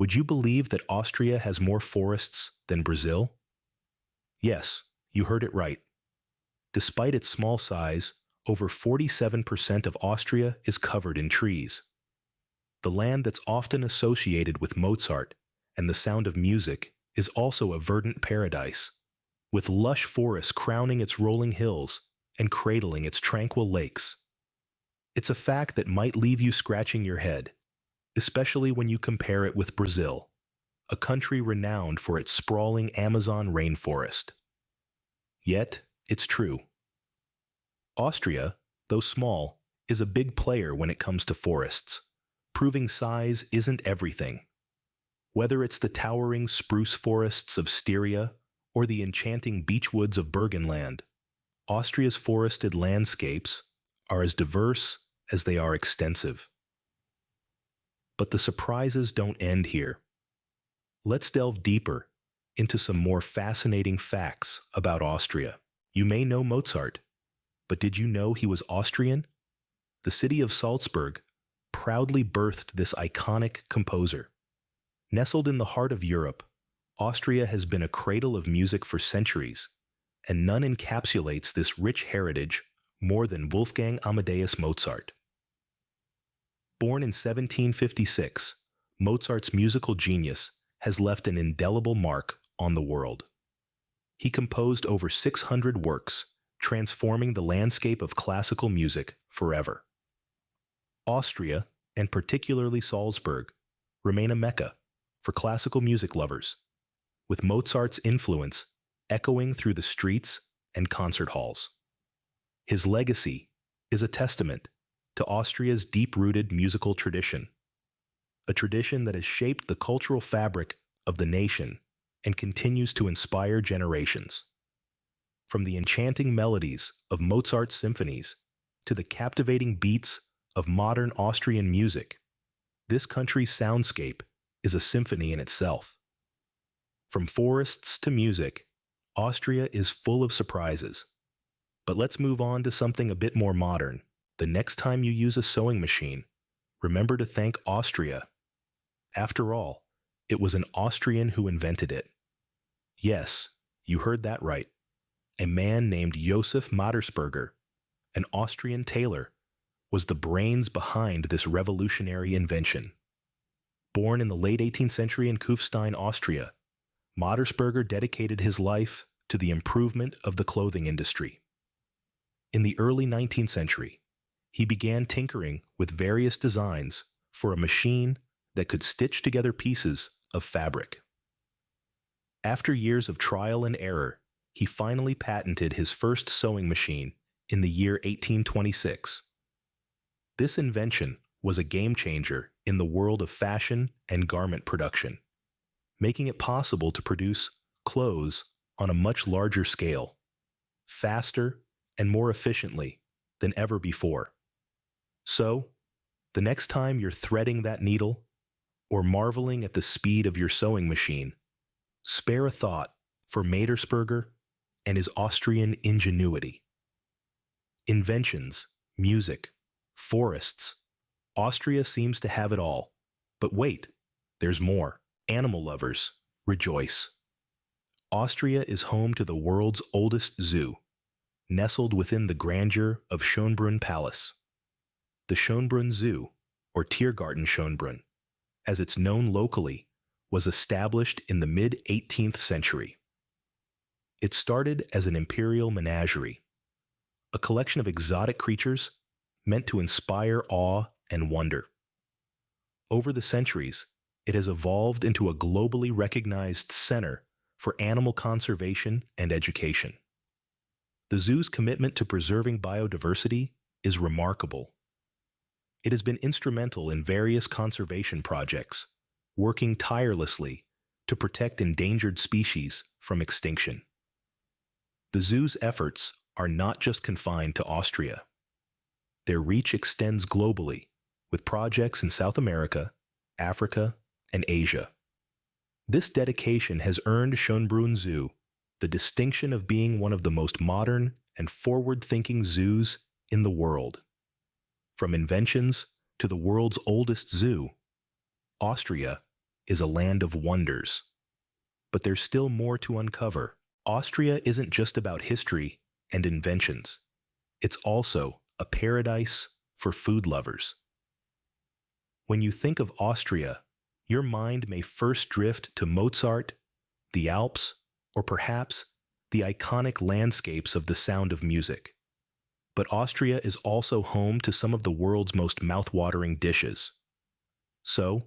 Would you believe that Austria has more forests than Brazil? Yes, you heard it right. Despite its small size, over 47% of Austria is covered in trees. The land that's often associated with Mozart and the sound of music is also a verdant paradise, with lush forests crowning its rolling hills and cradling its tranquil lakes. It's a fact that might leave you scratching your head, especially when you compare it with Brazil, a country renowned for its sprawling Amazon rainforest. Yet, it's true. Austria, though small, is a big player when it comes to forests, proving size isn't everything. Whether it's the towering spruce forests of Styria or the enchanting beechwoods of Burgenland, Austria's forested landscapes are as diverse as they are extensive. But the surprises don't end here. Let's delve deeper into some more fascinating facts about Austria. You may know Mozart, but did you know he was Austrian? The city of Salzburg proudly birthed this iconic composer. Nestled in the heart of Europe, Austria has been a cradle of music for centuries, and none encapsulates this rich heritage more than Wolfgang Amadeus Mozart. Born in 1756, Mozart's musical genius has left an indelible mark on the world. He composed over 600 works, transforming the landscape of classical music forever. Austria, and particularly Salzburg, remain a mecca for classical music lovers, with Mozart's influence echoing through the streets and concert halls. His legacy is a testament to Austria's deep-rooted musical tradition, a tradition that has shaped the cultural fabric of the nation and continues to inspire generations. From the enchanting melodies of Mozart's symphonies to the captivating beats of modern Austrian music, this country's soundscape is a symphony in itself. From forests to music, Austria is full of surprises. But let's move on to something a bit more modern. The next time you use a sewing machine, remember to thank Austria. After all, it was an Austrian who invented it. Yes, you heard that right. A man named Josef Mattersberger, an Austrian tailor, was the brains behind this revolutionary invention. Born in the late 18th century in Kufstein, Austria, Mattersberger dedicated his life to the improvement of the clothing industry. In the early 19th century, he began tinkering with various designs for a machine that could stitch together pieces of fabric. After years of trial and error, he finally patented his first sewing machine in the year 1826. This invention was a game changer in the world of fashion and garment production, making it possible to produce clothes on a much larger scale, faster and more efficiently than ever before. So, the next time you're threading that needle or marveling at the speed of your sewing machine, spare a thought for Mattersberger and his Austrian ingenuity. Inventions, music, forests. Austria seems to have it all. But wait, there's more. Animal lovers, rejoice. Austria is home to the world's oldest zoo, nestled within the grandeur of Schönbrunn Palace. The Schönbrunn Zoo, or Tiergarten Schönbrunn, as it's known locally, was established in the mid-18th century. It started as an imperial menagerie, a collection of exotic creatures meant to inspire awe and wonder. Over the centuries, it has evolved into a globally recognized center for animal conservation and education. The zoo's commitment to preserving biodiversity is remarkable. It has been instrumental in various conservation projects, working tirelessly to protect endangered species from extinction. The zoo's efforts are not just confined to Austria. Their reach extends globally, with projects in South America, Africa, and Asia. This dedication has earned Schönbrunn Zoo the distinction of being one of the most modern and forward-thinking zoos in the world. From inventions to the world's oldest zoo, Austria is a land of wonders. But there's still more to uncover. Austria isn't just about history and inventions. It's also a paradise for food lovers. When you think of Austria, your mind may first drift to Mozart, the Alps, or perhaps the iconic landscapes of The Sound of Music. But Austria is also home to some of the world's most mouth-watering dishes. So,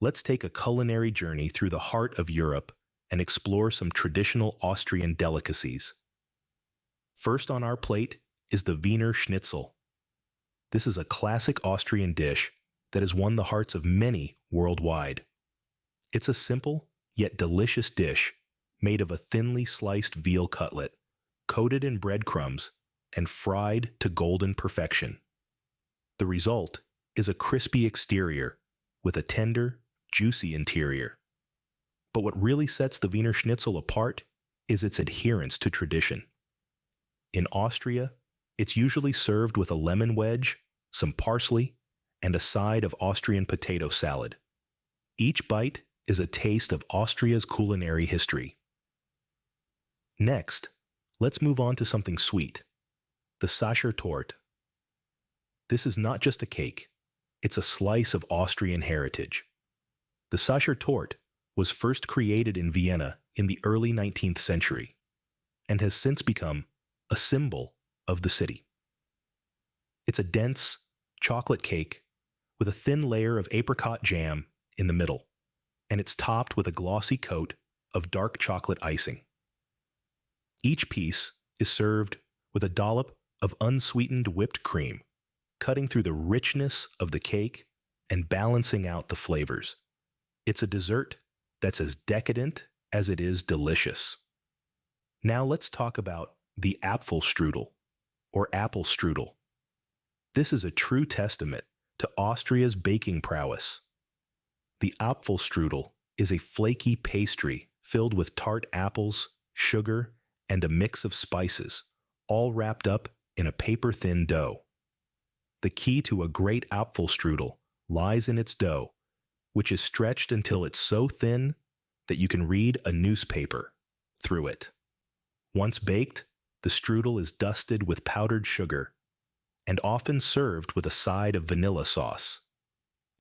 let's take a culinary journey through the heart of Europe and explore some traditional Austrian delicacies. First on our plate is the Wiener Schnitzel. This is a classic Austrian dish that has won the hearts of many worldwide. It's a simple, yet delicious dish made of a thinly sliced veal cutlet, coated in breadcrumbs, and fried to golden perfection. The result is a crispy exterior with a tender, juicy interior. But what really sets the Wiener Schnitzel apart is its adherence to tradition. In Austria, it's usually served with a lemon wedge, some parsley, and a side of Austrian potato salad. Each bite is a taste of Austria's culinary history. Next, let's move on to something sweet, the Sachertorte. This is not just a cake, it's a slice of Austrian heritage. The Sachertorte was first created in Vienna in the early 19th century and has since become a symbol of the city. It's a dense, chocolate cake with a thin layer of apricot jam in the middle, and it's topped with a glossy coat of dark chocolate icing. Each piece is served with a dollop of unsweetened whipped cream, cutting through the richness of the cake and balancing out the flavors. It's a dessert that's as decadent as it is delicious. Now let's talk about the Apfelstrudel, or apple strudel. This is a true testament to Austria's baking prowess. The Apfelstrudel is a flaky pastry filled with tart apples, sugar, and a mix of spices, all wrapped up in a paper-thin dough. The key to a great Apfelstrudel lies in its dough, which is stretched until it's so thin that you can read a newspaper through it. Once baked, the strudel is dusted with powdered sugar and often served with a side of vanilla sauce.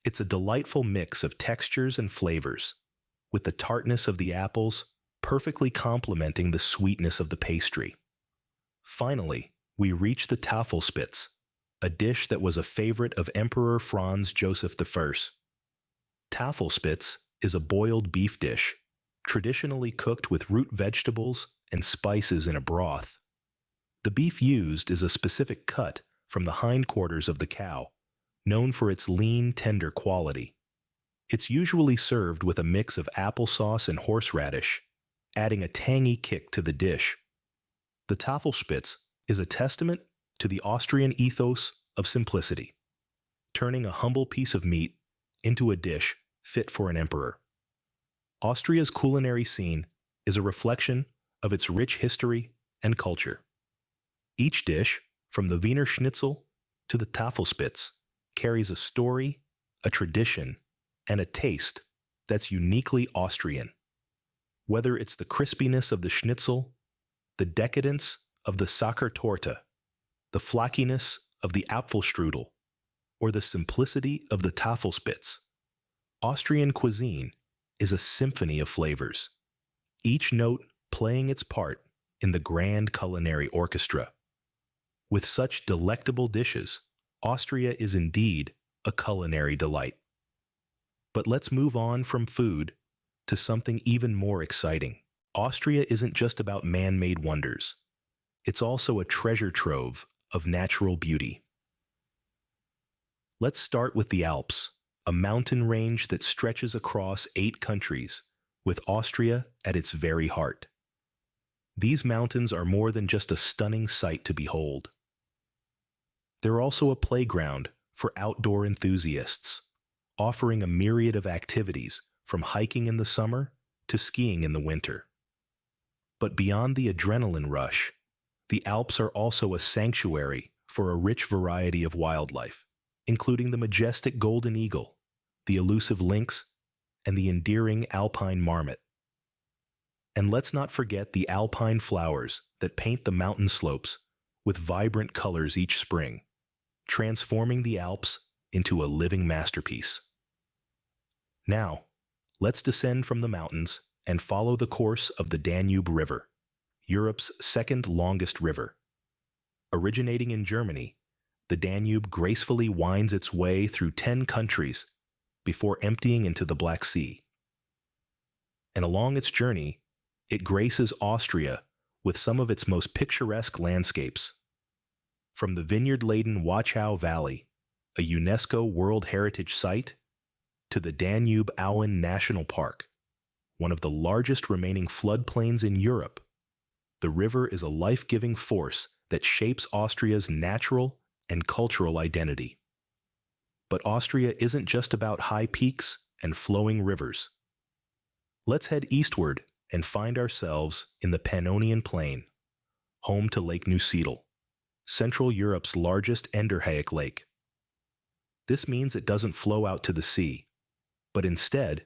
It's a delightful mix of textures and flavors, with the tartness of the apples perfectly complementing the sweetness of the pastry. Finally, we reach the Tafelspitz, a dish that was a favorite of Emperor Franz Joseph I. Tafelspitz is a boiled beef dish, traditionally cooked with root vegetables and spices in a broth. The beef used is a specific cut from the hindquarters of the cow, known for its lean, tender quality. It's usually served with a mix of applesauce and horseradish, adding a tangy kick to the dish. The Tafelspitz is a testament to the Austrian ethos of simplicity, turning a humble piece of meat into a dish fit for an emperor. Austria's culinary scene is a reflection of its rich history and culture. Each dish, from the Wiener Schnitzel to the Tafelspitz, carries a story, a tradition, and a taste that's uniquely Austrian. Whether it's the crispiness of the schnitzel, the decadence of the Sachertorte, the flackiness of the Apfelstrudel, or the simplicity of the Tafelspitz, Austrian cuisine is a symphony of flavors, each note playing its part in the grand culinary orchestra. With such delectable dishes, Austria is indeed a culinary delight. But let's move on from food to something even more exciting. Austria isn't just about man-made wonders. It's also a treasure trove of natural beauty. Let's start with the Alps, a mountain range that stretches across 8 countries, with Austria at its very heart. These mountains are more than just a stunning sight to behold. They're also a playground for outdoor enthusiasts, offering a myriad of activities from hiking in the summer to skiing in the winter. But beyond the adrenaline rush, the Alps are also a sanctuary for a rich variety of wildlife, including the majestic golden eagle, the elusive lynx, and the endearing alpine marmot. And let's not forget the alpine flowers that paint the mountain slopes with vibrant colors each spring, transforming the Alps into a living masterpiece. Now, let's descend from the mountains and follow the course of the Danube River, Europe's second longest river. Originating in Germany, the Danube gracefully winds its way through 10 countries before emptying into the Black Sea. And along its journey, it graces Austria with some of its most picturesque landscapes. From the vineyard-laden Wachau Valley, a UNESCO World Heritage Site, to the Danube-Auen National Park, one of the largest remaining floodplains in Europe, the river is a life-giving force that shapes Austria's natural and cultural identity. But Austria isn't just about high peaks and flowing rivers. Let's head eastward and find ourselves in the Pannonian Plain, home to Lake Neusiedl, Central Europe's largest endorheic lake. This means it doesn't flow out to the sea, but instead,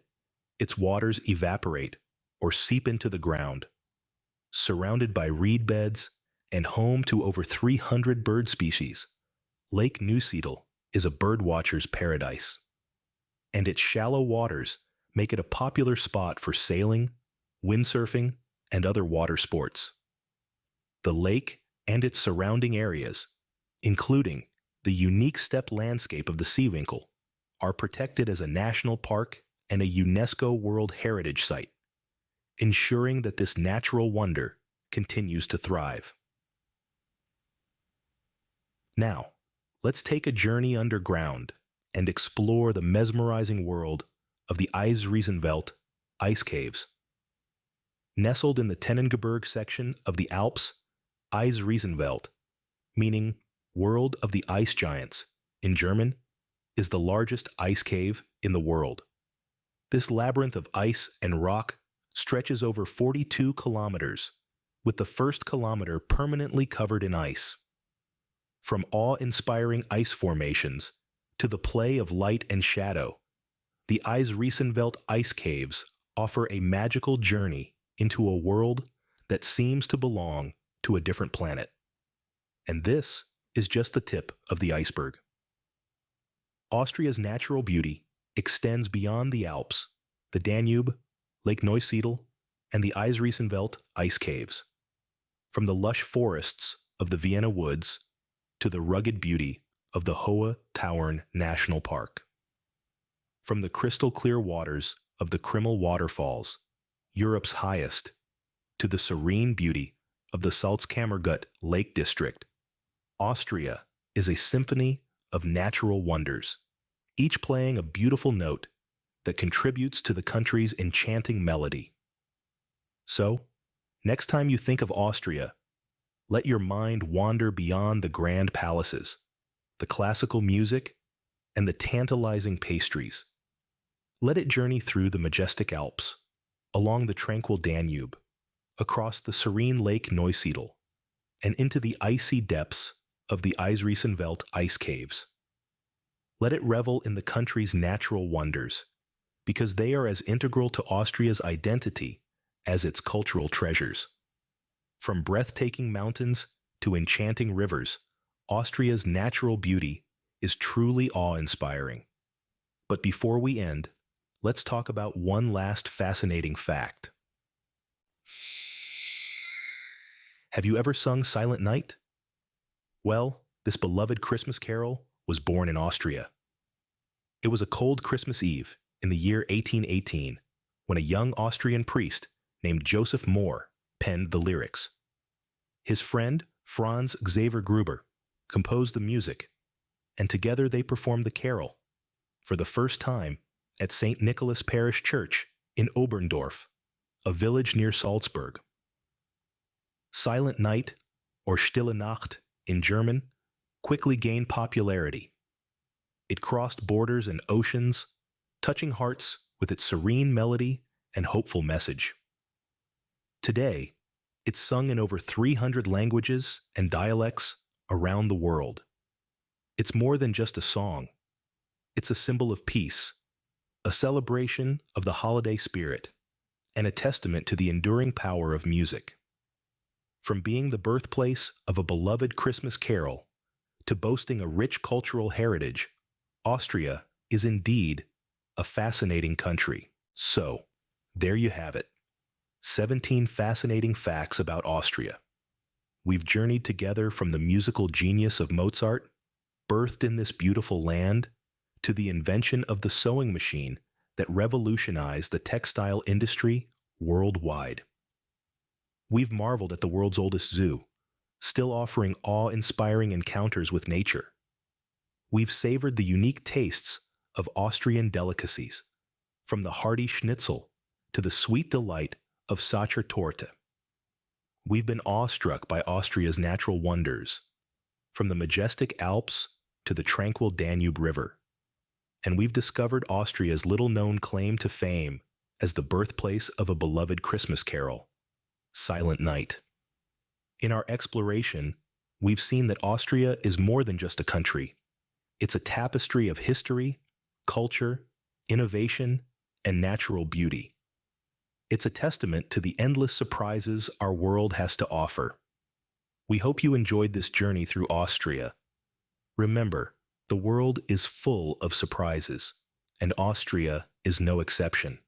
its waters evaporate or seep into the ground. Surrounded by reed beds and home to over 300 bird species, Lake Neusiedl is a birdwatcher's paradise. And its shallow waters make it a popular spot for sailing, windsurfing, and other water sports. The lake and its surrounding areas, including the unique steppe landscape of the Seewinkle, are protected as a national park and a UNESCO World Heritage Site, ensuring that this natural wonder continues to thrive. Now, let's take a journey underground and explore the mesmerizing world of the Eisriesenwelt ice caves. Nestled in the Tennengebirge section of the Alps, Eisriesenwelt, meaning World of the Ice Giants in German, is the largest ice cave in the world. This labyrinth of ice and rock stretches over 42 kilometers, with the first kilometer permanently covered in ice. From awe-inspiring ice formations to the play of light and shadow, the Eisriesenwelt ice caves offer a magical journey into a world that seems to belong to a different planet. And this is just the tip of the iceberg. Austria's natural beauty extends beyond the Alps, the Danube, Lake Neusiedl, and the Eisriesenwelt ice caves. From the lush forests of the Vienna woods to the rugged beauty of the Hohe Tauern National Park. From the crystal-clear waters of the Krimmel waterfalls, Europe's highest, to the serene beauty of the Salzkammergut Lake District, Austria is a symphony of natural wonders, each playing a beautiful note that contributes to the country's enchanting melody. So, next time you think of Austria, let your mind wander beyond the grand palaces, the classical music, and the tantalizing pastries. Let it journey through the majestic Alps, along the tranquil Danube, across the serene Lake Neusiedl, and into the icy depths of the Eisriesenwelt ice caves. Let it revel in the country's natural wonders, because they are as integral to Austria's identity as its cultural treasures. From breathtaking mountains to enchanting rivers, Austria's natural beauty is truly awe-inspiring. But before we end, let's talk about one last fascinating fact. Have you ever sung Silent Night? Well, this beloved Christmas carol was born in Austria. It was a cold Christmas Eve in the year 1818 when a young Austrian priest named Joseph Mohr penned the lyrics. His friend, Franz Xaver Gruber, composed the music, and together they performed the carol, for the first time at St. Nicholas Parish Church in Oberndorf, a village near Salzburg. Silent Night, or Stille Nacht in German, quickly gained popularity. It crossed borders and oceans, touching hearts with its serene melody and hopeful message. Today, it's sung in over 300 languages and dialects around the world. It's more than just a song. It's a symbol of peace, a celebration of the holiday spirit, and a testament to the enduring power of music. From being the birthplace of a beloved Christmas carol to boasting a rich cultural heritage, Austria is indeed a fascinating country. So, there you have it. 17 fascinating facts about Austria. We've journeyed together from the musical genius of Mozart, birthed in this beautiful land, to the invention of the sewing machine that revolutionized the textile industry worldwide. We've marveled at the world's oldest zoo, still offering awe-inspiring encounters with nature. We've savored the unique tastes of Austrian delicacies, from the hearty schnitzel to the sweet delight of Sachertorte. We've been awestruck by Austria's natural wonders, from the majestic Alps to the tranquil Danube River. And we've discovered Austria's little-known claim to fame as the birthplace of a beloved Christmas carol, Silent Night. In our exploration, we've seen that Austria is more than just a country. It's a tapestry of history, culture, innovation, and natural beauty. It's a testament to the endless surprises our world has to offer. We hope you enjoyed this journey through Austria. Remember, the world is full of surprises, and Austria is no exception.